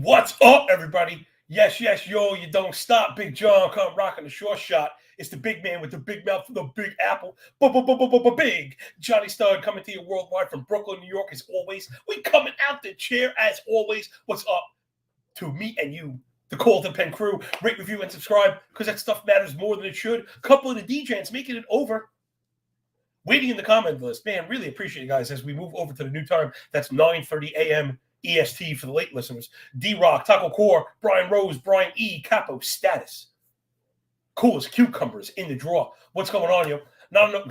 What's up, everybody? Yes, yo, you don't stop. Big John come rocking the short shot. It's the big man with the big mouth from the big apple. Big Johnny Stud coming to you worldwide from Brooklyn, New York, as always. We coming out the chair, as always. What's up to me and you, the Colton Pen crew? Rate, review, and subscribe, because that stuff matters more than it should. Couple of the DJs making it over. Waiting in the comment list. Man, really appreciate you guys as we move over to the new time. That's 9:30 a.m. EST for the late listeners. D-Rock, Taco Core, Brian Rose, Brian E, Capo, Status. Cool as cucumbers in the draw. What's going on, yo? No,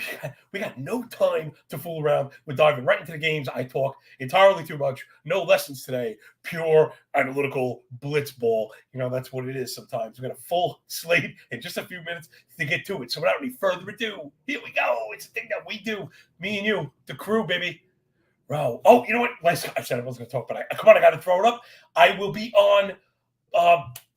we got no time to fool around. We're diving right into the games. I talk entirely too much. No lessons today. Pure analytical blitzball. You know, that's what it is sometimes. We got a full slate in just a few minutes to get to it. So without any further ado, here we go. It's a thing that we do. Me and you, the crew, baby. Bro. Oh, you know what? I said I wasn't going to talk, but I got to throw it up. I will be on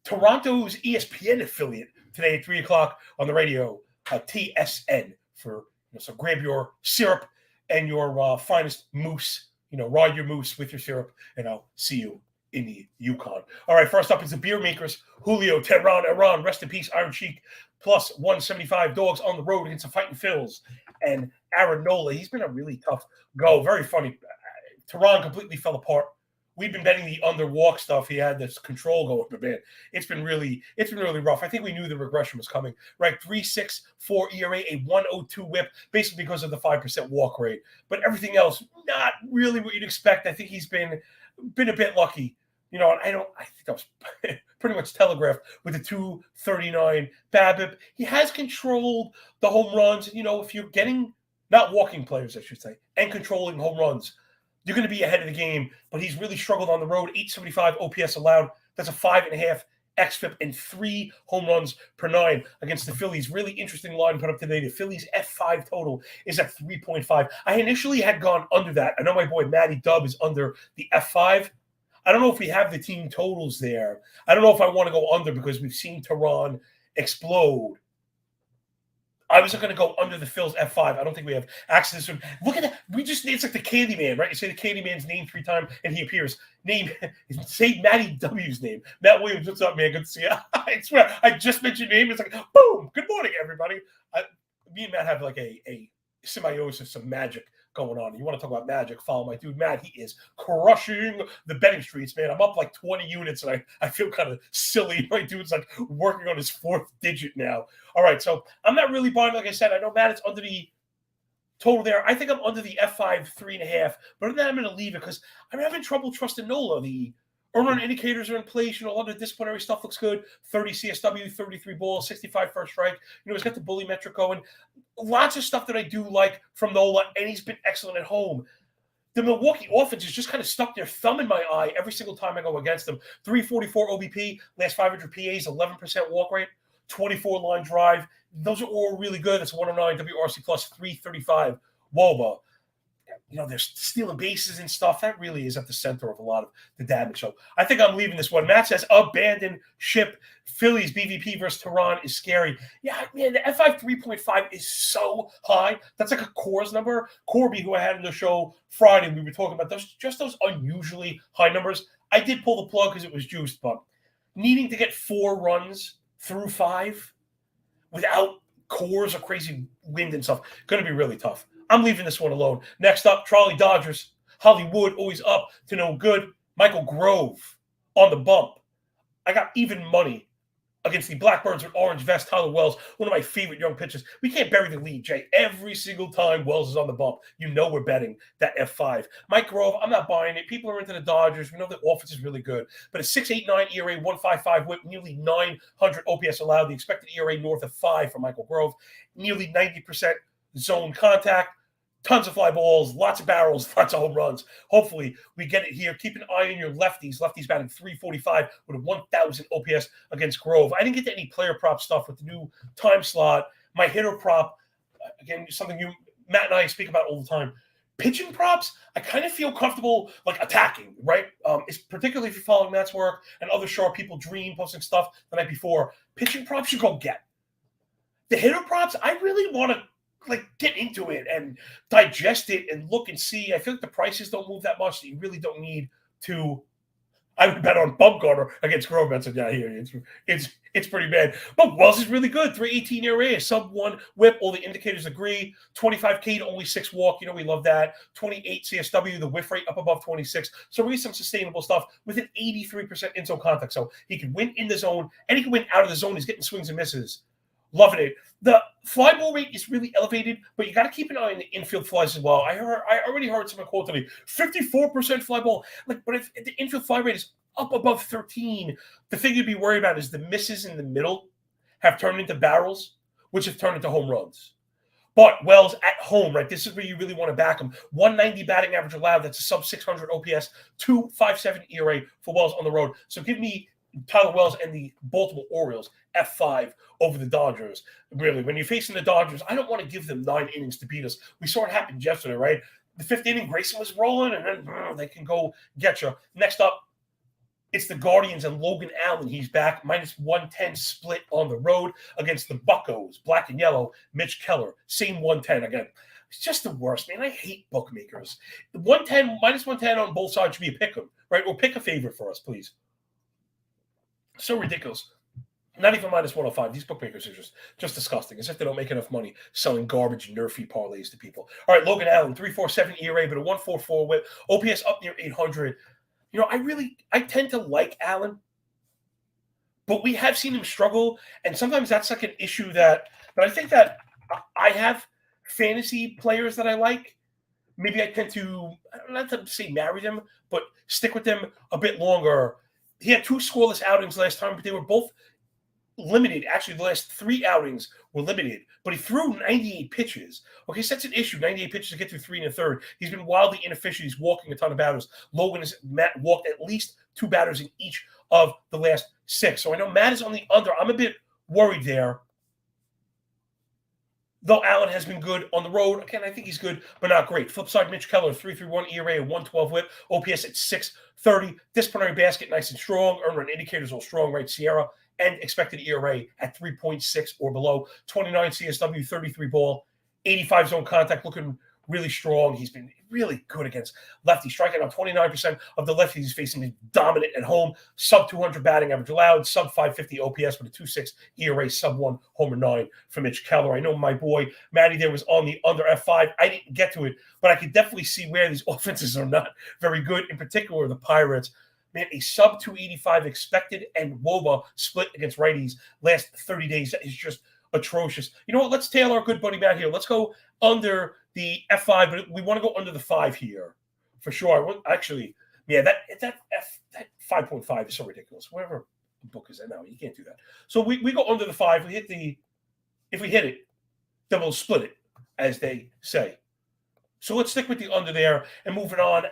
Toronto's ESPN affiliate today at 3 o'clock on the radio, TSN, so grab your syrup and your finest mousse. Ride your mousse with your syrup, and I'll see you in the Yukon. All right, first up is the beer makers. Julio, Tehran, Iran, rest in peace, Iron Sheik, plus 175 dogs on the road against the Fighting Phils. And Aaron Nola, he's been a really tough go. Very funny. Tehran completely fell apart. We've been betting the under walk stuff. He had this control going, but man, it's been really rough. I think we knew the regression was coming, right? 3.64 ERA, a 102 WHIP, basically because of the 5% walk rate. But everything else, not really what you'd expect. I think he's been a bit lucky. I think that was pretty much telegraphed with the 239 BABIP. He has controlled the home runs. If you're getting, not walking players, I should say, and controlling home runs, you're going to be ahead of the game, but he's really struggled on the road. 875 OPS allowed. That's a 5.5 xFIP and 3 home runs per 9 against the Phillies. Really interesting line put up today. The Phillies F5 total is at 3.5. I initially had gone under that. I know my boy Matty Dubb is under the F5. I don't know if we have the team totals there. I don't know if I want to go under because we've seen Tehran explode. I was going to go under the Phil's F5. I don't think we have access to him. Look at that. It's like the Candyman, right? You say the Candyman's name 3 times and he appears. Say Matty W's name. Matt Williams, what's up, man? Good to see you. I swear, I just mentioned your name. It's like, boom. Good morning, everybody. Me and Matt have like a symbiosis, some magic going on. You want to talk about magic, follow my dude Matt. He is crushing the betting streets, man. I'm up like 20 units, and I feel kind of silly. My dude's like working on his 4th digit now. All right, so I'm not really buying, like I said. I know Matt is under the total there. I think I'm under the F5 3.5, but then I'm going to leave it because I'm having trouble trusting Nola. The earn run indicators are in place. A lot of the disciplinary stuff looks good. 30 CSW, 33 balls, 65 first strike. He's got the bully metric going. Lots of stuff that I do like from Nola, and he's been excellent at home. The Milwaukee offense has just kind of stuck their thumb in my eye every single time I go against them. 344 OBP, last 500 PAs, 11% walk rate, 24 line drive. Those are all really good. That's 109 WRC plus 335 WOBA. They're stealing bases and stuff. That really is at the center of a lot of the damage. So I think I'm leaving this one. Matt says, abandon ship. Phillies BVP versus Tehran is scary. Yeah, man, the F5 3.5 is so high. That's like a Coors number. Corby, who I had on the show Friday, we were talking about those unusually high numbers. I did pull the plug because it was juiced, but needing to get 4 runs through 5 without Coors or crazy wind and stuff, going to be really tough. I'm leaving this one alone. Next up, Trolley Dodgers. Hollywood, always up to no good. Michael Grove on the bump. I got even money against the Blackbirds with orange vest. Tyler Wells, one of my favorite young pitchers. We can't bury the lead, Jay. Every single time Wells is on the bump, we're betting that F5. Mike Grove, I'm not buying it. People are into the Dodgers. We know the offense is really good. But a 6.89 ERA, 1.55 WHIP, nearly 900 OPS allowed. The expected ERA north of 5 for Michael Grove. Nearly 90% zone contact, tons of fly balls, lots of barrels, lots of home runs. Hopefully, we get it here. Keep an eye on your lefties. Lefties batting 345 with a 1,000 OPS against Grove. I didn't get to any player prop stuff with the new time slot. My hitter prop, again, something Matt and I speak about all the time. Pitching props, I kind of feel comfortable like attacking, right? It's particularly if you're following Matt's work and other sharp people, Dream posting stuff the night before. Pitching props you go get. The hitter props, I really want to get into it and digest it and look and see. I feel like the prices don't move that much. So you really don't need to I would bet on Bumgarner against Grove. That's yeah, here. It's pretty bad. But Wells is really good. 3.18 ERA, sub 1 whip. All the indicators agree. 25K to only 6 walk. We love that. 28 CSW, the whiff rate up above 26. So really some sustainable stuff with an 83% in zone contact. So he can win in the zone and he can win out of the zone. He's getting swings and misses. Loving it. The fly ball rate is really elevated, but you got to keep an eye on the infield flies as well. I already heard someone quote today, 54% fly ball. But if the infield fly rate is up above 13, the thing you'd be worried about is the misses in the middle have turned into barrels, which have turned into home runs. But Wells at home, right? This is where you really want to back him. 190 batting average allowed. That's a sub 600 OPS, 2.57 ERA for Wells on the road. So give me Tyler Wells and the Baltimore Orioles F5 over the Dodgers. Really, when you're facing the Dodgers, I don't want to give them 9 innings to beat us. We saw it happen yesterday, right? The 5th inning, Grayson was rolling, and then they can go get you. Next up, it's the Guardians and Logan Allen. He's back, -110 split on the road against the Buccos, black and yellow. Mitch Keller, same 110 again. It's just the worst, man. I hate bookmakers. 110, -110 on both sides should be a pick 'em, right? Or pick a favorite for us, please. So ridiculous. Not even -105. These bookmakers are just disgusting. As if they don't make enough money selling garbage nerfy parlays to people. All right, Logan Allen, 3.47 ERA, but a 1.44 whip. OPS up near 800. I tend to like Allen, but we have seen him struggle, and sometimes that's like an issue that I think that I have fantasy players that I like. Maybe I tend to, not to say marry them, but stick with them a bit longer. He had 2 scoreless outings last time, but they were both limited. Actually, the last 3 outings were limited, but he threw 98 pitches. Okay, so that's an issue. 98 pitches to get through 3 1/3. He's been wildly inefficient. He's walking a ton of batters. Logan has walked at least 2 batters in each of the last 6. So I know Matt is on the under. I'm a bit worried there. Though Allen has been good on the road. Again, I think he's good, but not great. Flip side, Mitch Keller, 3.31 ERA, 1.12 whip, OPS at 630. Disciplinary basket, nice and strong. Earned run indicators all strong, right? Sierra, and expected ERA at 3.6 or below. 29 CSW, 33 ball, 85 zone contact, looking really strong. He's been really good against lefties, striking out 29% of the lefties he's facing. He's dominant at home. Sub 200 batting average allowed, sub 550 OPS with a 2.6 ERA, sub 1 homer 9 for Mitch Keller. I know my boy Matty there was on the under F5. I didn't get to it, but I could definitely see where these offenses are not very good. In particular, the Pirates. Man, a sub 285 expected and WOBA split against righties last 30 days. That is just atrocious. You know what? Let's tail our good buddy Matt here. Let's go under the F5, but we want to go under the 5 here for sure. Actually, yeah, that 5.5 is so ridiculous. Whatever book is that now? You can't do that. So we go under the 5. If we hit it, then we'll split it, as they say. So let's stick with the under there and moving on.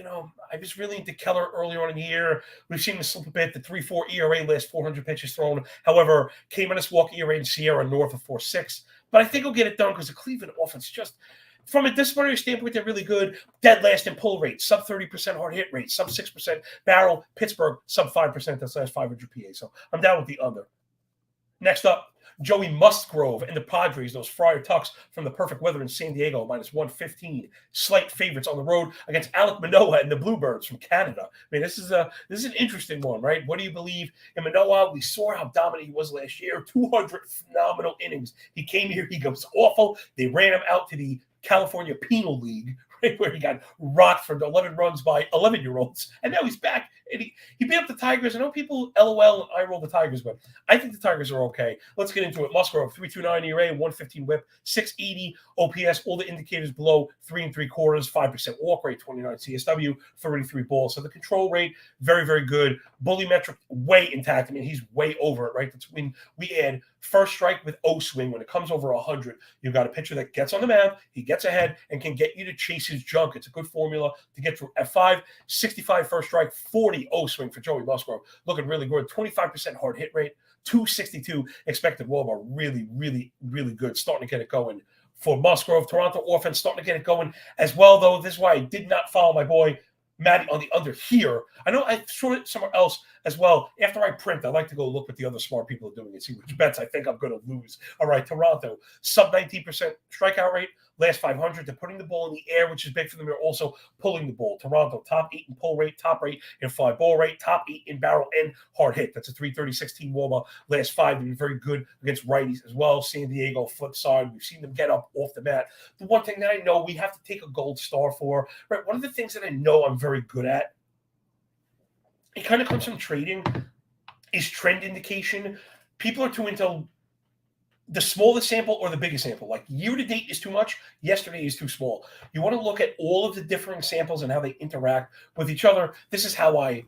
I was really into Keller earlier on in the year. We've seen him slip a bit. The 3.4 ERA last 400 pitches thrown. However, K-minus walk ERA in Sierra north of 4.6. But I think he'll get it done because the Cleveland offense just, from a disciplinary standpoint, they're really good. Dead last in pull rate, sub 30% hard hit rate, sub 6% barrel. Pittsburgh, sub 5%. That's last 500 PA. So I'm down with the under. Next up, Joey Musgrove and the Padres, those Friar Tucks from the perfect weather in San Diego, -115. Slight favorites on the road against Alek Manoah and the Bluebirds from Canada. I mean, this is an interesting one, right? What do you believe in Manoah? We saw how dominant he was last year. 200 phenomenal innings. He came here. He goes awful. They ran him out to the California Penal League, right, where he got rocked for 11 runs by 11-year-olds. And now he's back. And he beat up the Tigers. I know people LOL and I roll the Tigers, but I think the Tigers are okay. Let's get into it. Musgrove, 3.29 ERA, 115 whip, 680 OPS, all the indicators below 3 3/4, 5% walk rate, 29 CSW, 33 balls. So the control rate, very, very good. Bully metric, way intact. I mean, he's way over it, right? That's when we add first strike with O swing. When it comes over 100, you've got a pitcher that gets on the mound, he gets ahead, and can get you to chase his junk. It's a good formula to get through F5, 65 first strike, 40 O swing for Joey Musgrove. Looking really good. 25% hard hit rate, 262 expected WOBA. Really, really, really good. Starting to get it going for Musgrove. Toronto offense starting to get it going as well, though. This is why I did not follow my boy Matty on the under here. I know I saw it somewhere else as well. After I print, I like to go look what the other smart people are doing and see which bets I think I'm going to lose. All right, Toronto, sub 19% strikeout rate, last 500. They're putting the ball in the air, which is big for them. They're also pulling the ball. Toronto, top 8 in pull rate, top 8 in fly ball rate, top 8 in barrel and hard hit. That's a 336 team warm-up. Last 5, they've been very good against righties as well. San Diego, flip side, we've seen them get up off the mat. The one thing that I know we have to take a gold star for, right? One of the things that I know I'm very good at, it kind of comes from trading, is trend indication. People are too into the smallest sample or the biggest sample. Like year to date is too much, yesterday is too small. You want to look at all of the differing samples and how they interact with each other. This is how I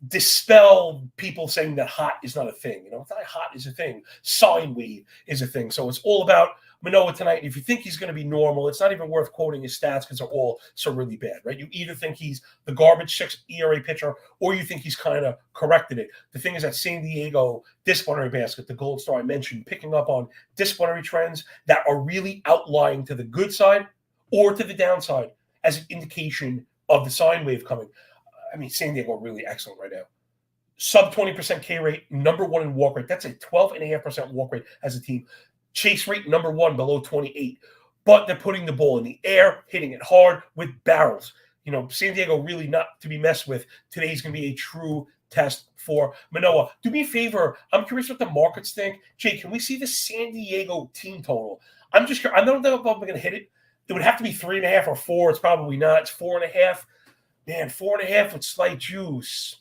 dispel people saying that hot is not a thing. It's not hot is a thing. Sine wave is a thing. So it's all about Manoah tonight. If you think he's going to be normal, it's not even worth quoting his stats because they're all so really bad, right? You either think he's the garbage 6 ERA pitcher or you think he's kind of corrected it. The thing is that San Diego disciplinary basket, the gold star I mentioned, picking up on disciplinary trends that are really outlying to the good side or to the downside as an indication of the sine wave coming. I mean, San Diego are really excellent right now. Sub 20% K rate, number 1 in walk rate. That's a 12.5% walk rate as a team. Chase rate, number 1, below 28. But they're putting the ball in the air, hitting it hard with barrels. San Diego really not to be messed with. Today's going to be a true test for Manoah. Do me a favor. I'm curious what the markets think. Jay, can we see the San Diego team total? I'm just curious. I don't know if I'm going to hit it. It would have to be 3.5 or 4. It's probably not. It's 4.5. Man, 4.5 with slight juice.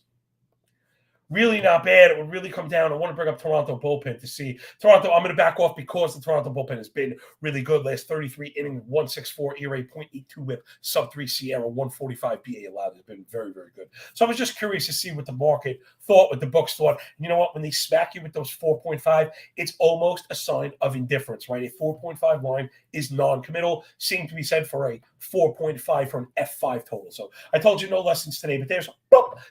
Really not bad. It would really come down. I want to bring up Toronto bullpen to see. Toronto, I'm going to back off because the Toronto bullpen has been really good. Last 33 innings, 164 ERA, 0.82 whip, sub 3 Sierra, 145 BA allowed. Has been very, very good. So I was just curious to see what the market thought, what the books thought. You know what? When they smack you with those 4.5, it's almost a sign of indifference, right? A 4.5 line is non-committal. Same to be said for a 4.5 for an F5 total. So I told you no lessons today, but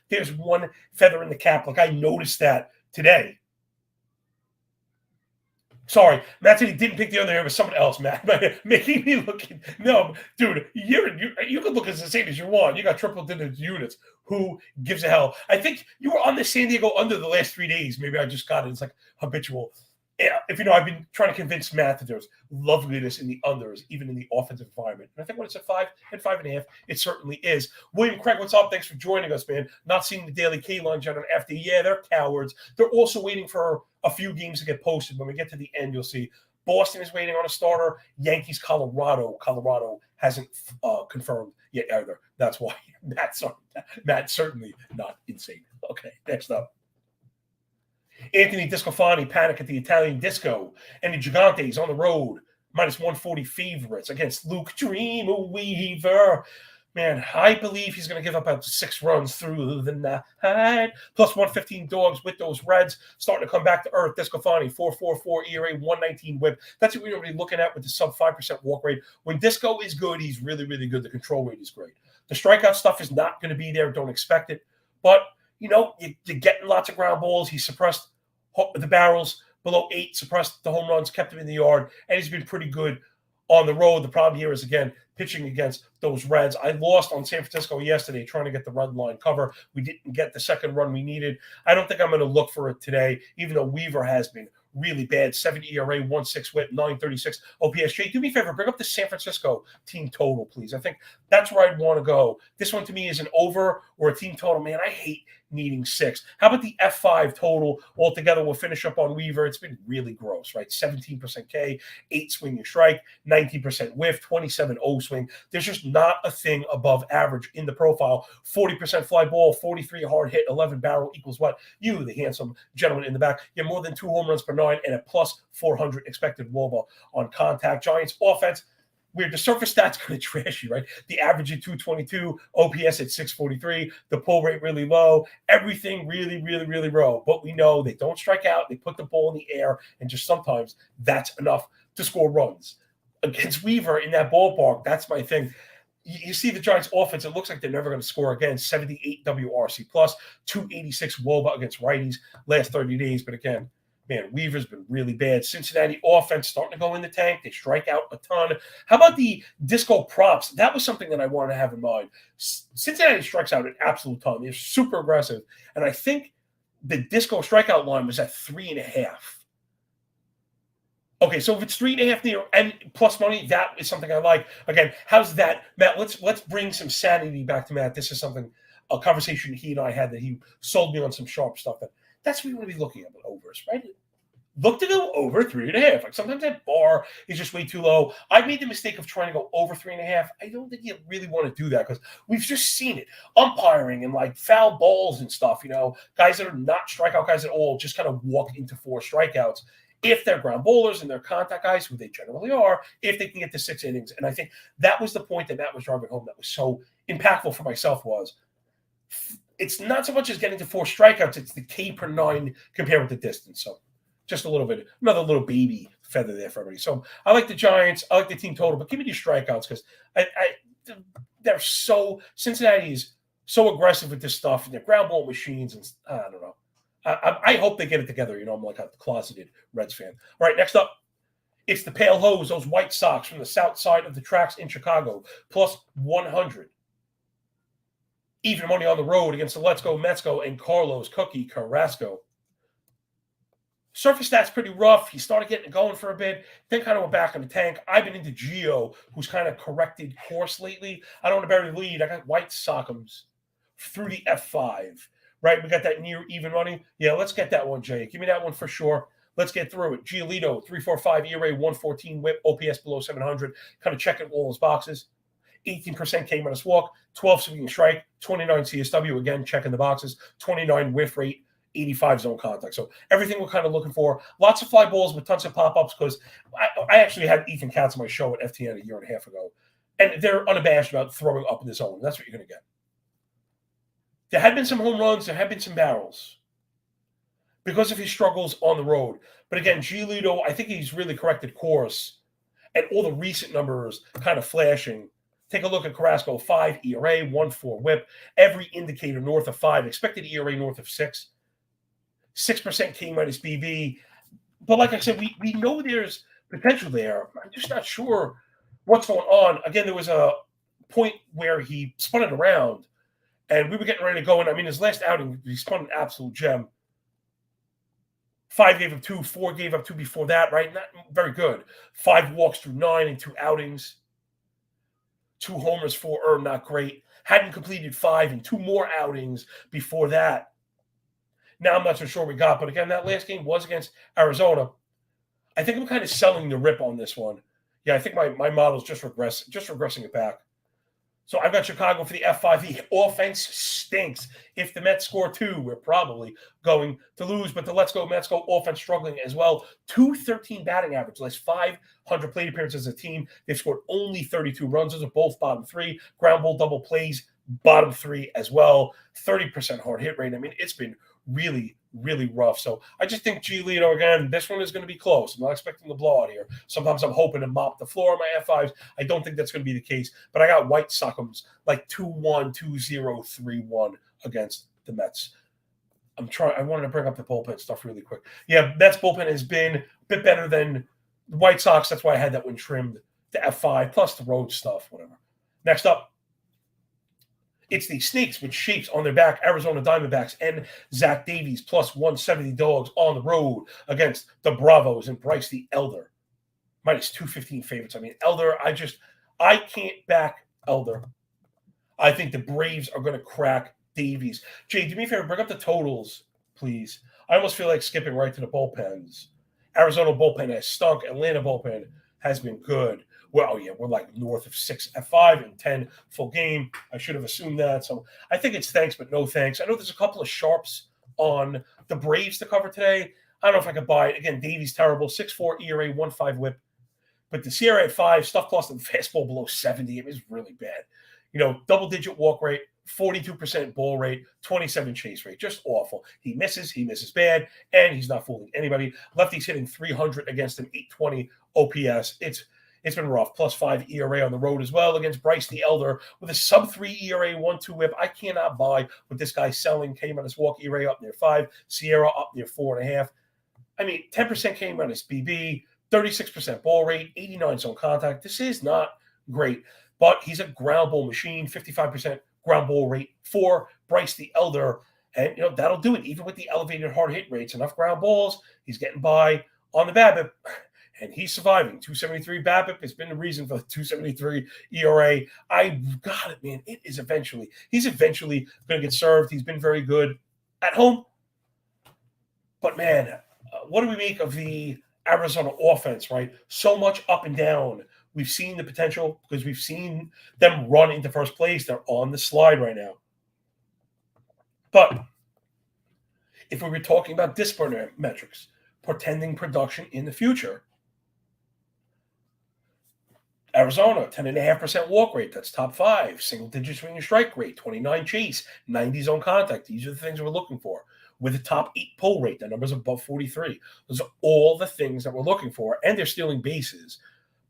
there's one feather in the cap. Like I noticed that today. Sorry, Matt said he didn't pick the other. It was someone else, Matt. Making me looking. No, dude, you can look as the same as you want. You got triple-digit units. Who gives a hell? I think you were on the San Diego under the last 3 days. Maybe I just got it. It's like habitual. Yeah, if I've been trying to convince Matt that there's loveliness in the unders, even in the offensive environment. And I think when it's a 5 and 5.5, it certainly is. William Craig, what's up? Thanks for joining us, man. Not seeing the daily K line yet on FD. Yeah, they're cowards. They're also waiting for a few games to get posted. When we get to the end, you'll see Boston is waiting on a starter. Yankees, Colorado. Colorado hasn't confirmed yet either. That's why Matt's certainly not insane. Okay, next up. Anthony Discofani, panic at the Italian Disco, and the Gigantes on the road, minus 140 favorites against Luke Dreamweaver. Man, I believe he's going to give up about 6 runs through the night. Plus 115 dogs with those Reds starting to come back to earth. Discofani, 4.44 ERA, 119 whip. That's what we're going to be looking at with the sub 5% walk rate. When Disco is good, he's really, really good. The control rate is great. The strikeout stuff is not going to be there. Don't expect it. But, you're getting lots of ground balls. He suppressed the barrels below 8, suppressed the home runs, kept him in the yard, and he's been pretty good on the road. The problem here is, again, pitching against those Reds. I lost on San Francisco yesterday trying to get the run line cover. We didn't get the second run we needed. I don't think I'm going to look for it today, even though Weaver has been really bad. 7 ERA, 1.6 whip, 936 OPS. Jay, do me a favor, bring up the San Francisco team total, please. I think that's where I'd want to go. This one to me is an over or a team total. Man, I hate needing 6. How about the F5 total altogether? We'll finish up on Weaver. It's been really gross, right? 17% K, 8 swing and strike, 19% whiff, 27 O swing. There's just not a thing above average in the profile. 40% fly ball, 43 hard hit, 11 barrel equals what? You, the handsome gentleman in the back. You have more than 2 home runs per 9 and a plus 400 expected WOBA on contact. Giants offense, weird. The surface stats going to trash you, right? The average at 222, OPS at 643, the pull rate really low, everything really, really, really low. But we know they don't strike out. They put the ball in the air, and just sometimes that's enough to score runs. Against Weaver in that ballpark, that's my thing. You see the Giants offense, it looks like they're never going to score again. 78 WRC plus, 286 WOBA against righties last 30 days. But again, man, Weaver's been really bad. Cincinnati offense starting to go in the tank. They strike out a ton. How about the Disco props? That was something that I wanted to have in mind. Cincinnati strikes out an absolute ton. They're super aggressive. And I think the Disco strikeout line was at 3.5. Okay, so if it's 3.5 near and plus money, that is something I like. Again, how's that, Matt? Let's bring some sanity back to Matt. This is something a conversation he and I had that he sold me on some sharp stuff. That's what we want to be looking at with overs, right? Look to go over 3.5. Like sometimes that bar is just way too low. I made the mistake of trying to go over 3.5. I don't think you really want to do that because we've just seen it. Umpiring and like foul balls and stuff, guys that are not strikeout guys at all just kind of walk into 4 strikeouts. If they're ground bowlers and they're contact guys, who they generally are, if they can get to 6 innings. And I think that was the point that Matt was driving home that was so impactful for myself was it's not so much as getting to 4 strikeouts, it's the K per 9 compared with the distance. So just a little bit, another little baby feather there for everybody. So I like the Giants. I like the team total, but give me these strikeouts because they're Cincinnati is so aggressive with this stuff and they're ground ball machines. And I don't know. I hope they get it together. I'm like a closeted Reds fan. All right, next up, it's the Pale Hose, those White Sox from the south side of the tracks in Chicago, plus 100. Even money on the road against the Let's Go Mets and Carlos Cookie Carrasco. Surface stats pretty rough. He started getting it going for a bit, then kind of went back in the tank. I've been into Gio, who's kind of corrected course lately. I don't want to bury the lead. I got White Sock'ems through the F5, right? We got that near even money. Yeah, let's get that one, Jay. Give me that one for sure. Let's get through it. Giolito, 3.45 ERA, 114 whip, OPS below 700. Kind of checking all his boxes. 18% K minus walk, 12 swinging strike, 29 CSW, again, checking the boxes, 29 whiff rate, 85 zone contact. So everything we're kind of looking for. Lots of fly balls with tons of pop-ups because I actually had Ethan Katz on my show at FTN a year and a half ago. And they're unabashed about throwing up in the zone. That's what you're going to get. There have been some home runs. There have been some barrels because of his struggles on the road. But again, Giolito, I think he's really corrected course. And all the recent numbers kind of flashing. Take a look at Carrasco, 5 ERA, 1.4 whip. Every indicator north of 5. Expected ERA north of 6. 6% K minus BB. But like I said, we know there's potential there. I'm just not sure what's going on. Again, there was a point where he spun it around, and we were getting ready to go in. I mean, his last outing, he spun an absolute gem. 5 gave up 2, 4 gave up 2 before that, right? Not very good. 5 walks through 9 in 2 outings. 2 homers, 4 earned, not great. Hadn't completed 5 in 2 more outings before that. Now I'm not so sure we got, but again, that last game was against Arizona. I think I'm kind of selling the rip on this one. Yeah, I think my model's just regressing it back. So I've got Chicago for the F5. The offense stinks. If the Mets score 2, we're probably going to lose. But the Let's Go Mets offense struggling as well. 213 batting average, last 500 plate appearances as a team. They've scored only 32 runs. Those are both bottom 3. Ground ball double plays, bottom 3 as well. 30% hard hit rate. I mean, it's been really, really rough. So I just think Giolito, again, this one is going to be close. I'm not expecting the blowout here. Sometimes I'm hoping to mop the floor on my F5s. I don't think that's going to be the case. But I got White Sock'ems like 2-1, 2-0, 3-1 against the Mets. I wanted to bring up the bullpen stuff really quick. Yeah, Mets bullpen has been a bit better than the White Sox. That's why I had that one trimmed to F5, plus the road stuff, whatever. Next up, it's the Snakes with shapes on their back, Arizona Diamondbacks, and Zach Davies, plus 170 dogs on the road against the Bravos and Bryce the Elder. Minus 215 favorites. I mean, Elder, I can't back Elder. I think the Braves are going to crack Davies. Jay, do me a favor, bring up the totals, please. I almost feel like skipping right to the bullpens. Arizona bullpen has stunk. Atlanta bullpen has been good. Well, yeah, we're like north of 6 F5 and 10 full game. I should have assumed that. So I think it's thanks, but no thanks. I know there's a couple of sharps on the Braves to cover today. I don't know if I could buy it. Again, Davies terrible. 6.4 ERA, 1.5 whip. But the Sierra at 5, stuff cost him fastball below 70. It was really bad. Double-digit walk rate, 42% ball rate, 27 chase rate. Just awful. He misses bad, and he's not fooling anybody. Lefty's hitting 300 against him, 820 OPS. It's been rough. Plus 5 ERA on the road as well against Bryce the Elder with a sub-3 ERA, 1.2 whip. I cannot buy what this guy's selling. K minus walk ERA up near 5. Sierra up near 4.5. I mean, 10% K minus BB, 36% ball rate, 89 zone contact. This is not great, but he's a ground ball machine, 55% ground ball rate for Bryce the Elder. And, that'll do it. Even with the elevated hard hit rates, enough ground balls, he's getting by on the BABIP. and he's surviving. 273 BABIP has been the reason for the 273 ERA. I got it, man. He's eventually going to get served. He's been very good at home. But, man, what do we make of the Arizona offense, right? So much up and down. We've seen the potential because we've seen them run into first place. They're on the slide right now. But if we were talking about disciplinary metrics, portending production in the future, Arizona, 10.5% walk rate. That's top 5. Single-digit swing and strike rate, 29 chase, 90 zone contact. These are the things we're looking for. With a top 8 pull rate, that number's above 43. Those are all the things that we're looking for, and they're stealing bases.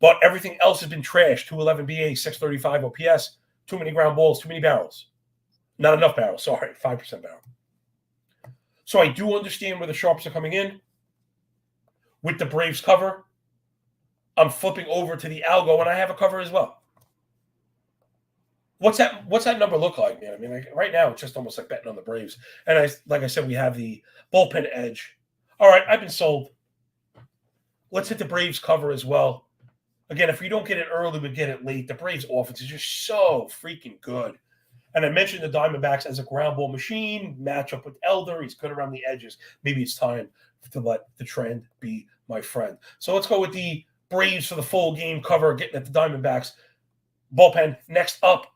But everything else has been trashed. 211 BA, 635 OPS, too many ground balls, too many barrels. Not enough barrels, sorry, 5% barrel. So I do understand where the sharps are coming in. With the Braves cover, I'm flipping over to the algo, and I have a cover as well. What's that number look like, man? I mean, right now it's just almost like betting on the Braves. And like I said, we have the bullpen edge. All right, I've been sold. Let's hit the Braves cover as well. Again, if we don't get it early, we get it late. The Braves offense is just so freaking good. And I mentioned the Diamondbacks as a ground ball machine, match up with Elder. He's good around the edges. Maybe it's time to let the trend be my friend. So let's go with the Braves for the full game cover, getting at the Diamondbacks. Bullpen next up.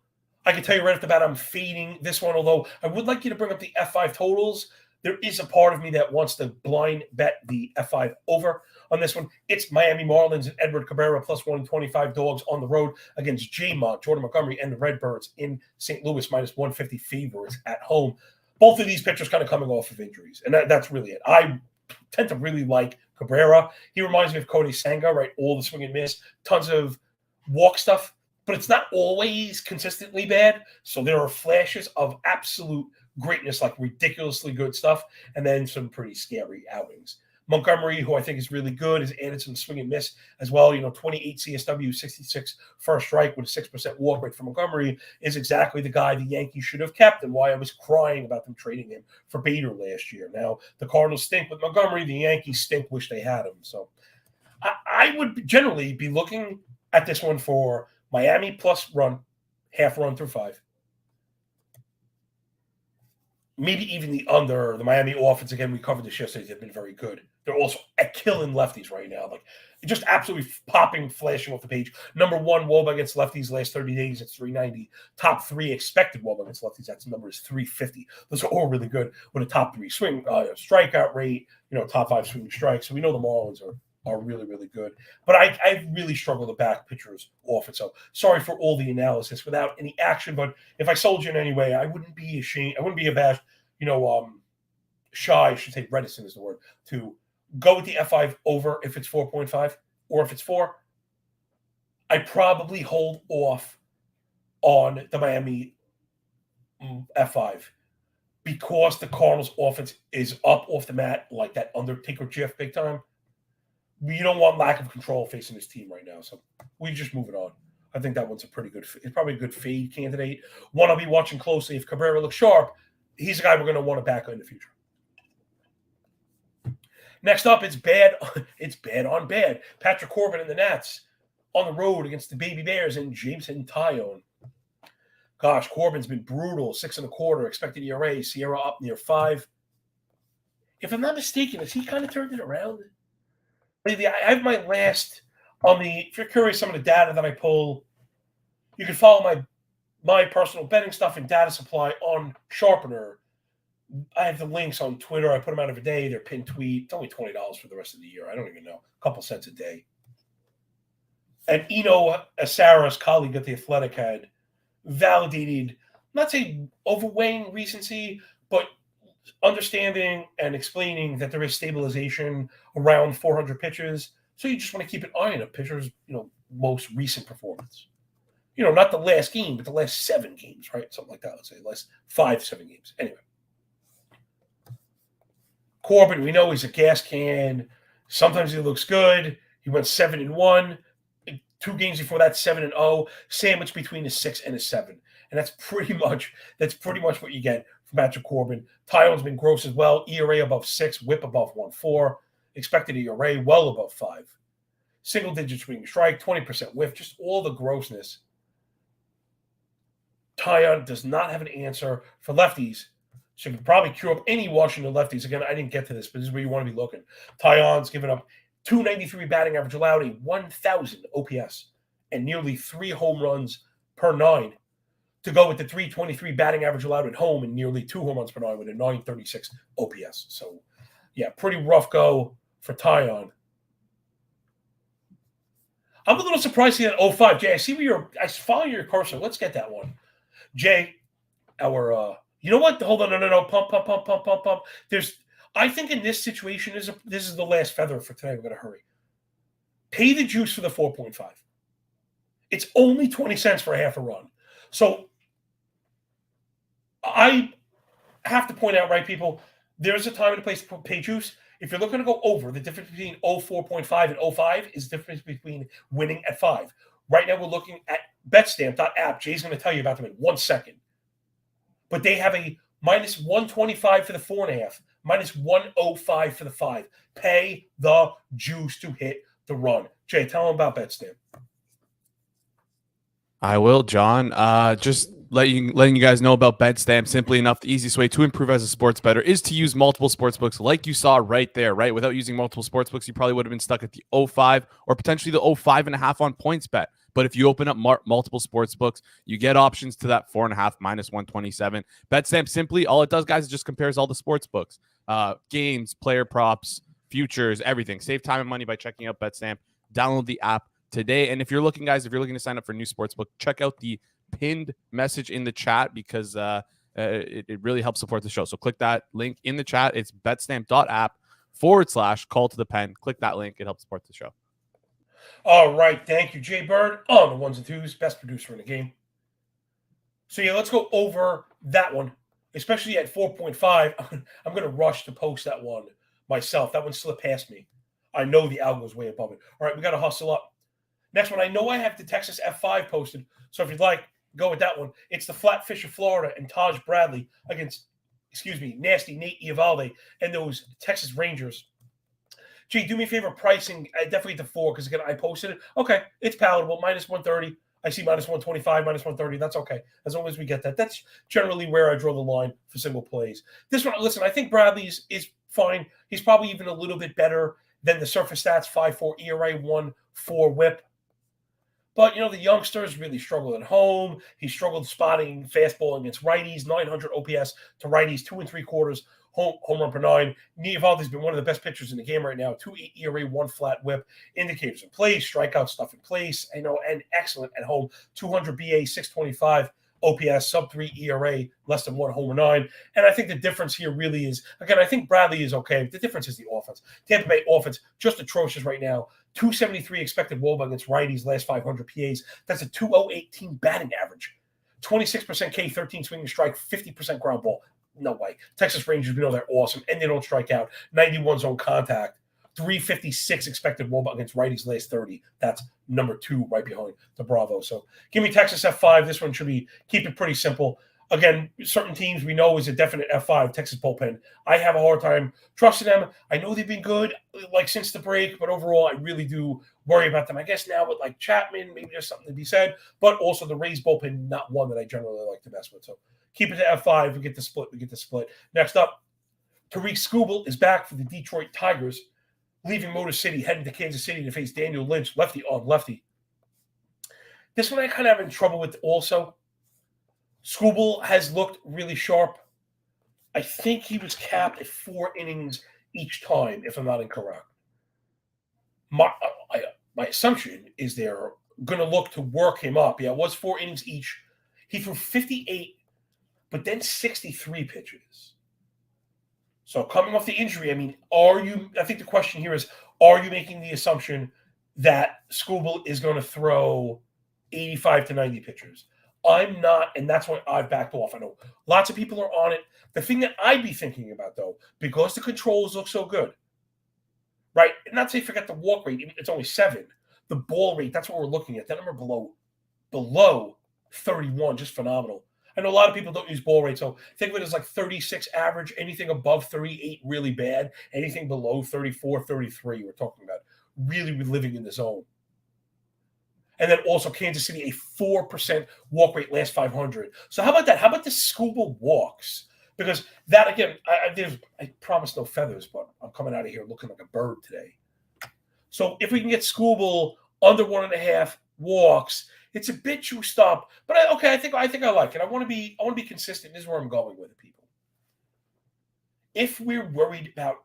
I can tell you right off the bat, I'm fading this one, although I would like you to bring up the F5 totals. There is a part of me that wants to blind bet the F5 over on this one. It's Miami Marlins and Edward Cabrera plus 125 dogs on the road against J-Mont, Jordan Montgomery, and the Redbirds in St. Louis, minus 150 favorites at home. Both of these pitchers kind of coming off of injuries, and that's really it. I tend to really like Cabrera. He reminds me of Cody Senga, right? All the swing and miss, tons of walk stuff. But it's not always consistently bad. So there are flashes of absolute greatness, like ridiculously good stuff, and then some pretty scary outings. Montgomery, who I think is really good, has added some swing and miss as well. 28 CSW, 66 first strike with a 6% walk rate for Montgomery is exactly the guy the Yankees should have kept, and why I was crying about them trading him for Bader last year. Now, the Cardinals stink with Montgomery. The Yankees stink, wish they had him. So I would generally be looking at this one for Miami plus run, half run through 5. Maybe even the under. The Miami offense, again, we covered this yesterday. They've been very good. They're also at killing lefties right now. Like, just absolutely popping, flashing off the page. Number 1 WOBA against lefties last 30 days, it's 390. Top 3 expected WOBA against lefties, that number is 350. Those are all really good with a top 3 swing, strikeout rate, top 5 swing strikes. So we know the Marlins are really, really good. But I really struggle to back pitchers off it. So sorry for all the analysis without any action. But if I sold you in any way, I wouldn't be ashamed. I wouldn't be abashed, shy, I should say reticent is the word, to go with the F5 over if it's 4.5 or if it's 4. I probably hold off on the Miami F5 because the Cardinals offense is up off the mat like that Undertaker GIF big time. You don't want lack of control facing this team right now. So we just move it on. I think that one's it's probably a good fade candidate. One I'll be watching closely. If Cabrera looks sharp, he's a guy we're going to want to back in the future. Next up, it's bad. It's bad on bad. Patrick Corbin and the Nats on the road against the Baby Bears and Jameson Taillon. Gosh, Corbin's been brutal. 6.25 expected ERA. Sierra up near 5. If I'm not mistaken, has he kind of turned it around? I have my last on the. If you're curious, some of the data that I pull, you can follow my personal betting stuff and data supply on Sharpener. I have the links on Twitter. I put them out every day. They're pinned tweet. It's only $20 for the rest of the year. I don't even know. A couple cents a day. And Eno Asara's colleague at The Athletic had validated, not say overweighing recency, but understanding and explaining that there is stabilization around 400 pitches. So you just want to keep an eye on a pitcher's, most recent performance. Not the last game, but the last 7 games, right? Something like that. Let's say last 5-7 games. Anyway. Corbin, we know he's a gas can. Sometimes he looks good. He went 7-1. 2 games before that, 7-0. Sandwich between a 6 and a 7. And that's pretty much what you get from Patrick Corbin. Taillon's been gross as well. ERA above 6, whip above 1.4. Expected ERA well above 5. single-digit swing strike, 20% whiff, just all the grossness. Taillon does not have an answer for lefties. So you can probably cure up any Washington lefties. Again, I didn't get to this, but this is where you want to be looking. Taillon's given up 293 batting average allowed, a 1,000 OPS, and nearly 3 home runs per 9 to go with the 323 batting average allowed at home and nearly 2 home runs per 9 with a 936 OPS. So, yeah, pretty rough go for Taillon. I'm a little surprised to see that 05. Jay, I follow your cursor. Let's get that one. Jay, you know what? Hold on, no. Pump. I think in this situation, this is the last feather for today. We're going to hurry. Pay the juice for the 4.5. It's only 20 cents for a half a run. So I have to point out, right, people, there's a time and a place to pay juice. If you're looking to go over, the difference between 4.5 and 05 is the difference between winning at 5. Right now, we're looking at betstamp.app. Jay's going to tell you about them in 1 second. But they have a minus 125 for the 4.5, minus 105 for the 5. Pay the juice to hit the run. Jay, tell them about betstamp. I will, John. Just letting you guys know about betstamp. Simply enough, the easiest way to improve as a sports bettor is to use multiple sports books like you saw right there, right? Without using multiple sports books, you probably would have been stuck at the 05 or potentially the 05.5 on points bet. But if you open up multiple sports books, you get options to that 4.5 minus 127. Betstamp simply, all it does, guys, is just compares all the sports books, games, player props, futures, everything. Save time and money by checking out Betstamp. Download the app today. And if you're looking to sign up for a new sportsbook, check out the pinned message in the chat because it really helps support the show. So click that link in the chat. It's betstamp.app/call to the pen. Click that link. It helps support the show. All right. Thank you, Jay Bird, on the ones and twos, best producer in the game. So, yeah, let's go over that one, especially at 4.5. I'm going to rush to post that one myself. That one slipped past me. I know the algo is way above it. All right, we got to hustle up. Next one, I know I have the Texas F5 posted, so if you'd like, go with that one. It's the Flatfish of Florida and Taj Bradley against, nasty Nate Eovaldi and those Texas Rangers. Gee, do me a favor, pricing, definitely the 4, because, again, I posted it. Okay, it's palatable, minus 130. I see minus 125, minus 130. That's okay, as long as we get that. That's generally where I draw the line for single plays. This one, listen, I think Bradley's is fine. He's probably even a little bit better than the surface stats, 5.4 ERA, 1.4 whip. But, the youngsters really struggled at home. He struggled spotting fastball against righties, 900 OPS to righties, 2 3/4 home run per 9. Eovaldi's been one of the best pitchers in the game right now, 2.8 ERA, 1 flat whip, indicators in place, strikeout stuff in place, and excellent at home, 200 BA, 625 OPS, sub-3 ERA, less than 1 homer 9. And I think the difference here really is, again, I think Bradley is okay. But the difference is the offense. Tampa Bay offense, just atrocious right now. 273 expected WOBA against righties, last 500 PAs. That's a 208 batting average. 26% K, 13 swinging strike, 50% ground ball. No way. Texas Rangers, we know they're awesome, and they don't strike out. 91 zone contact. 356 expected WOBA against righties, last 30. That's number 2 right behind the Bravo. So give me Texas F5. This one should keep it pretty simple. Again, certain teams we know is a definite F5, Texas bullpen. I have a hard time trusting them. I know they've been good since the break, but overall I really do worry about them. I guess now with Chapman, maybe there's something to be said, but also the Rays bullpen, not one that I generally like to mess with. So keep it to F5. We get the split. Next up, Tariq Skubal is back for the Detroit Tigers, leaving Motor City, heading to Kansas City to face Daniel Lynch, lefty on lefty. This one I kind of have in trouble with also. Skubal has looked really sharp. I think he was capped at 4 innings each time, if I'm not incorrect. My assumption is they're going to look to work him up. Yeah, it was 4 innings each. He threw 58, but then 63 pitches. So coming off the injury, I think the question here is, are you making the assumption that Skubal is going to throw 85 to 90 pitches? I'm not, and that's why I've backed off. I know lots of people are on it. The thing that I'd be thinking about, though, because the controls look so good, right? And not say forget the walk rate. It's only 7. The ball rate, that's what we're looking at. That number below 31, just phenomenal. I know a lot of people don't use ball rate, so think of it as 36 average. Anything above 38, really bad. Anything below 34, 33, we're talking about really living in the zone. And then also Kansas City, a 4% walk rate last 500. So how about that? How about the Scooble walks? Because that, again, I promise no feathers, but I'm coming out of here looking like a bird today. So if we can get Scooble under 1.5 walks, it's a bit juiced up. But I think I like it. I want to be consistent. This is where I'm going with it, people. If we're worried about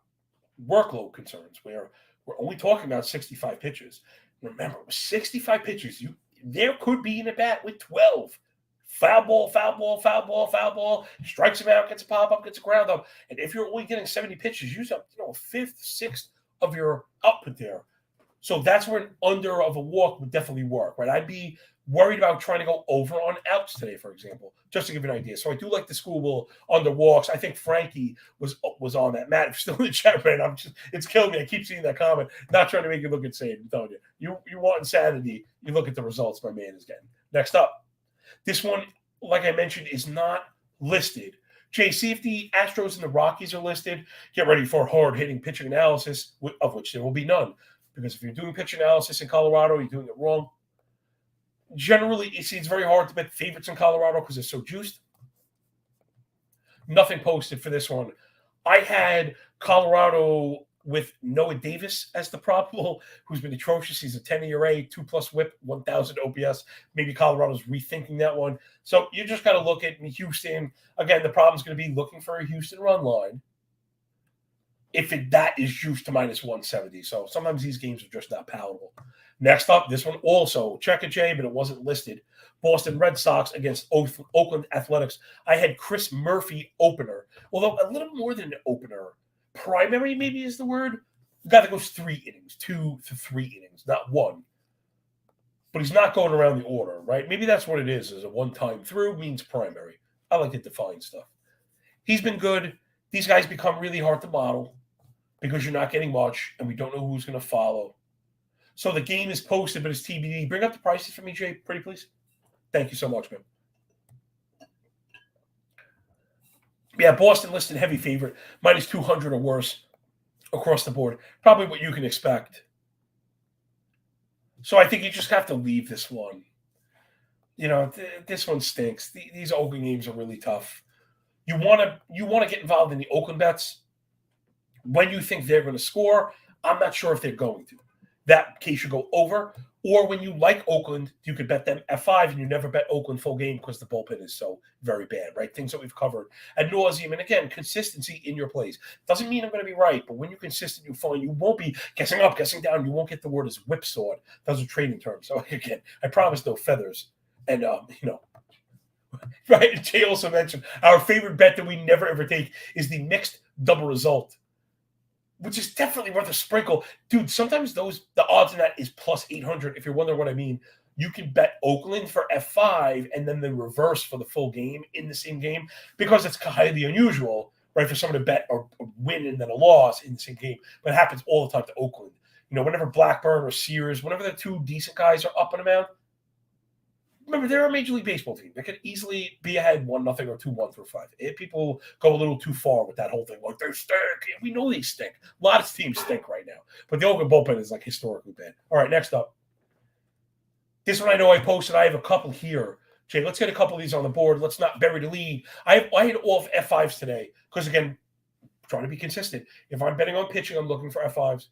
workload concerns, where we're only talking about 65 pitches. Remember, with 65 pitches, there could be in a bat with 12. Foul ball, foul ball, foul ball, foul ball, strikes him out, gets a pop-up, gets a ground up. And if you're only getting 70 pitches, use up a fifth, sixth of your output there. So that's where an under of a walk would definitely work, right? I'd be worried about trying to go over on outs today, for example, just to give you an idea. So I do like the Scooble under walks. I think Frankie was on that. Matt, if you're still in the chat, man, it's killing me. I keep seeing that comment. Not trying to make you look insane. I'm telling you. You want insanity, you look at the results my man is getting. Next up, this one, like I mentioned, is not listed. Jay, see if the Astros and the Rockies are listed. Get ready for hard-hitting pitching analysis, of which there will be none. Because if you're doing pitch analysis in Colorado, you're doing it wrong. Generally, it's very hard to bet favorites in Colorado because they're so juiced. Nothing posted for this one. I had Colorado with Noah Davis as the probable, who's been atrocious. He's a 10 ERA, 2+ whip, 1,000 OPS. Maybe Colorado's rethinking that one. So you just got to look at Houston. Again, the problem's going to be looking for a Houston run line. If that is juiced to -170. So sometimes these games are just not palatable. Next up, this one also, check it, Jay, but it wasn't listed. Boston Red Sox against Oakland Athletics. I had Chris Murphy opener, although a little more than an opener. Primary maybe is the word. The guy that goes 3 innings, 2 to 3 innings, not 1. But he's not going around the order, right? Maybe that's what it is a one-time through means primary. I like to define stuff. He's been good. These guys become really hard to model because you're not getting much, and we don't know who's going to follow. So the game is posted, but it's TBD. Bring up the prices for me, Jay, pretty please. Thank you so much, man. Yeah, Boston listed heavy favorite, -200 or worse across the board. Probably what you can expect. So I think you just have to leave this one. This one stinks. These Oakland games are really tough. You want to get involved in the Oakland bets when you think they're going to score. I'm not sure if they're going to. That case should go over. Or when you like Oakland, you could bet them F5, and you never bet Oakland full game because the bullpen is so very bad, right? Things that we've covered ad nauseum. And again, consistency in your plays. Doesn't mean I'm going to be right, but when you're consistent, you find you won't be guessing up, guessing down. You won't get the word as whipsawed. Those are trading terms. So again, I promise no feathers. And, right? Jay also mentioned our favorite bet that we never ever take is the mixed double result, which is definitely worth a sprinkle. Dude, sometimes the odds in that is +800. If you're wondering what I mean, you can bet Oakland for F5 and then the reverse for the full game in the same game because it's highly unusual, right, for someone to bet or win and then a loss in the same game. But it happens all the time to Oakland. Whenever Blackburn or Sears, whenever the two decent guys are up and around, remember, they're a Major League Baseball team. They could easily be ahead 1-0 or 2-1 through 5. People go a little too far with that whole thing. Like, they stink. We know they stink. A lot of teams stink right now. But the Oakland bullpen is, historically bad. All right, next up. This one I know I posted. I have a couple here. Jay, let's get a couple of these on the board. Let's not bury the lead. I had all of F5s today because, again, trying to be consistent. If I'm betting on pitching, I'm looking for F5s.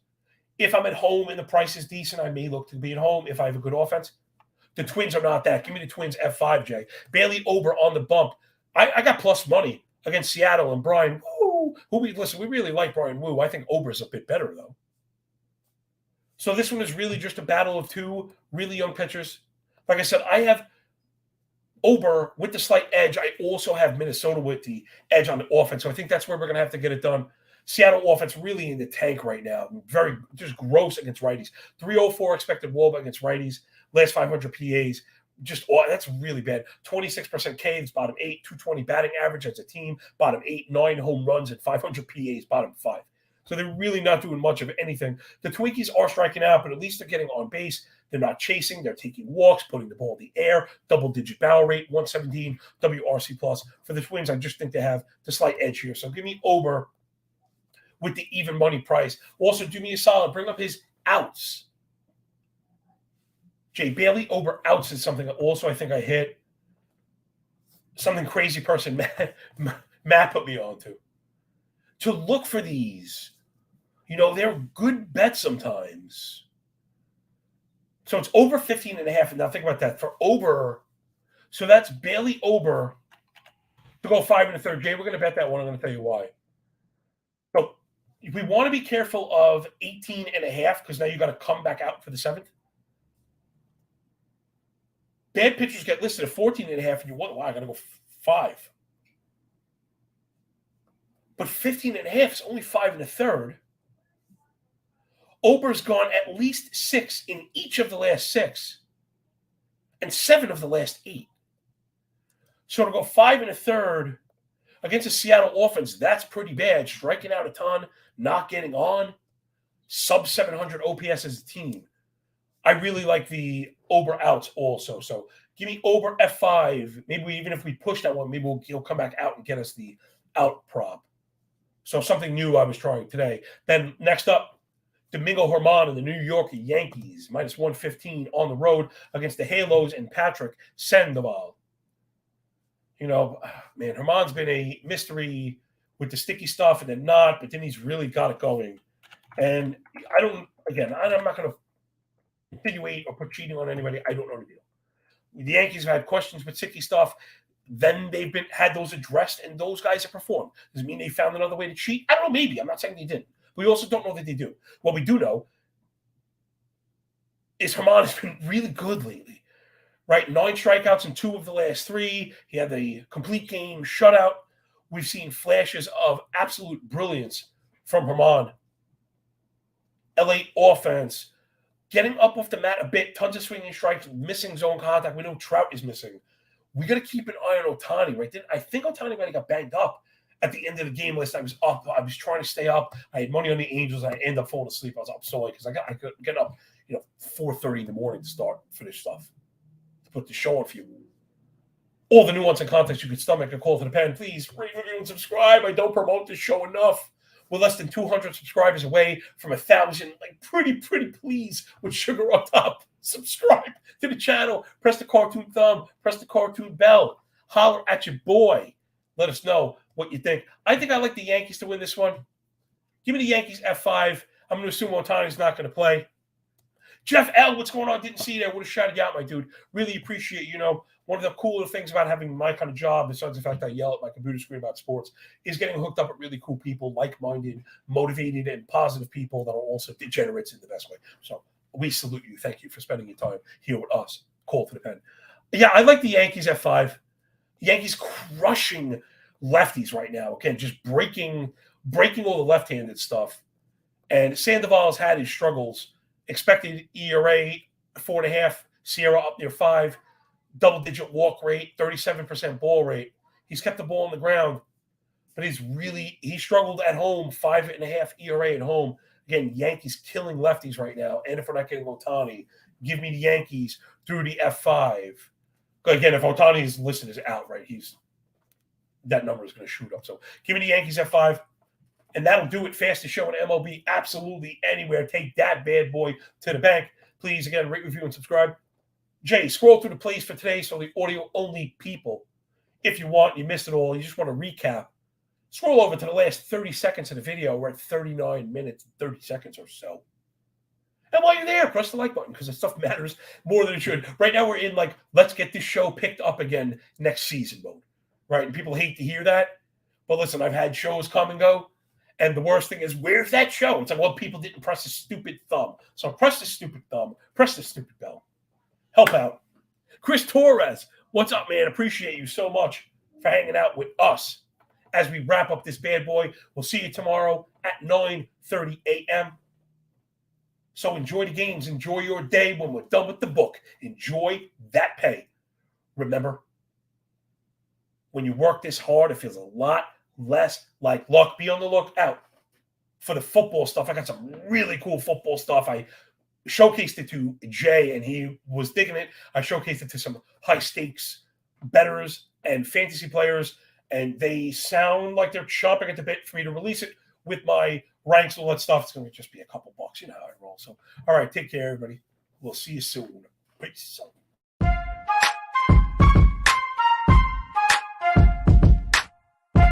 If I'm at home and the price is decent, I may look to be at home if I have a good offense. The Twins are not that. Give me the Twins F5, Jay. Bailey Ober on the bump. I got plus money against Seattle and Brian Woo. We really like Brian Woo. I think Ober's a bit better, though. So this one is really just a battle of two really young pitchers. Like I said, I have Ober with the slight edge. I also have Minnesota with the edge on the offense. So I think that's where we're going to have to get it done. Seattle offense really in the tank right now. Very just gross against righties. 304 expected WOBA against righties. Last 500 PAs. That's really bad. 26% Ks, bottom 8, 220 batting average as a team, bottom 8, 9 home runs, and 500 PAs, bottom 5. So they're really not doing much of anything. The Twinkies are striking out, but at least they're getting on base. They're not chasing. They're taking walks, putting the ball in the air, double-digit barrel rate, 117 WRC+. For the Twins, I just think they have the slight edge here. So give me Ober with the even money price. Also, do me a solid. Bring up his outs. Jay Bailey over outs is something that also I think I hit. Something crazy person Matt put me on to look for these. They're good bets sometimes. So it's over 15.5. And now think about that. For over, so that's Bailey over to go 5 1/3. Jay, we're going to bet that one. I'm going to tell you why. So we want to be careful of 18.5 because now you got to come back out for the 7th. Bad pitchers get listed at 14.5, and you wonder, wow, I got to go 5. But 15.5 is only 5 1/3. Ober's gone at least 6 in each of the last 6 and 7 of the last 8. So to go 5 1/3 against a Seattle offense, that's pretty bad. Striking out a ton, not getting on, sub 700 OPS as a team. I really like the Ober outs also. So give me Ober F5. Maybe even if we push that one, maybe he'll come back out and get us the out prop. So something new I was trying today. Then next up, Domingo Germán and the New York Yankees, minus 115 on the road against the Halos and Patrick Sandoval. Man, Germán's been a mystery with the sticky stuff and then not, but then he's really got it going. And I'm not going to insinuate or put cheating on anybody. I don't know the deal. The Yankees have had questions with sticky stuff. Then they've had those addressed, and those guys have performed. Does it mean they found another way to cheat? I don't know, maybe. I'm not saying they didn't. We also don't know that they do. What we do know is Germán has been really good lately, right? 9 strikeouts in 2 of the last 3. He had the complete game shutout. We've seen flashes of absolute brilliance from Germán. LA offense, getting up off the mat a bit, tons of swinging strikes, missing zone contact. We know Trout is missing. We got to keep an eye on Ohtani, right? I think Ohtani might have got banged up at the end of the game list. I was up. I was trying to stay up. I had money on the Angels. I ended up falling asleep. I was up so late because I could get up, 4:30 in the morning to finish stuff, to put the show on for you. All the nuance and context you could stomach, a call to the pen. Please rate, review, and subscribe. I don't promote this show enough. We're less than 200 subscribers away from 1,000. Like, pretty please, with sugar on top. Subscribe to the channel. Press the cartoon thumb. Press the cartoon bell. Holler at your boy. Let us know what you think. I think I like the Yankees to win this one. Give me the Yankees F5. I'm going to assume Ohtani's not going to play. Jeff L., what's going on? Didn't see you there. Would have shouted you out, my dude. Really appreciate, one of the cooler things about having my kind of job, besides the fact I yell at my computer screen about sports, is getting hooked up with really cool people, like-minded, motivated, and positive people that are also degenerates in the best way. So we salute you. Thank you for spending your time here with us. Call to the pen. Yeah, I like the Yankees F5. Yankees crushing lefties right now. Again, just breaking all the left-handed stuff. And Sandoval's had his struggles. Expected ERA 4.5, Sierra up near 5, double-digit walk rate, 37% ball rate. He's kept the ball on the ground, but he struggled at home, 5.5 ERA at home. Again, Yankees killing lefties right now. And if we're not getting Ohtani, give me the Yankees through the F5. Again, if Ohtani is listed as out, right, that number is going to shoot up. So give me the Yankees F5. And that'll do it. Fastest show in MLB. Absolutely anywhere. Take that bad boy to the bank. Please, again, rate, review, and subscribe. Jay, scroll through the plays for today so the audio-only people, if you want, you missed it all, you just want to recap, scroll over to the last 30 seconds of the video. We're at 39 minutes, 30 seconds or so. And while you're there, press the like button because the stuff matters more than it should. Right now we're in let's get this show picked up again next season mode, right? And people hate to hear that. But listen, I've had shows come and go. And the worst thing is, where's that show? It's like, well, people didn't press the stupid thumb. So press the stupid thumb. Press the stupid bell. Help out. Chris Torres, what's up, man? Appreciate you so much for hanging out with us as we wrap up this bad boy. We'll see you tomorrow at 9:30 a.m. So enjoy the games. Enjoy your day when we're done with the book. Enjoy that pay. Remember, when you work this hard, it feels a lot less like luck. Be on the lookout for the football stuff. I got some really cool football stuff. I showcased it to Jay, and he was digging it. I showcased it to some high-stakes bettors and fantasy players, and they sound like they're chomping at the bit for me to release it with my ranks, all that stuff. It's going to just be a couple bucks. You know how I roll. So, all right, take care, everybody. We'll see you soon. Peace.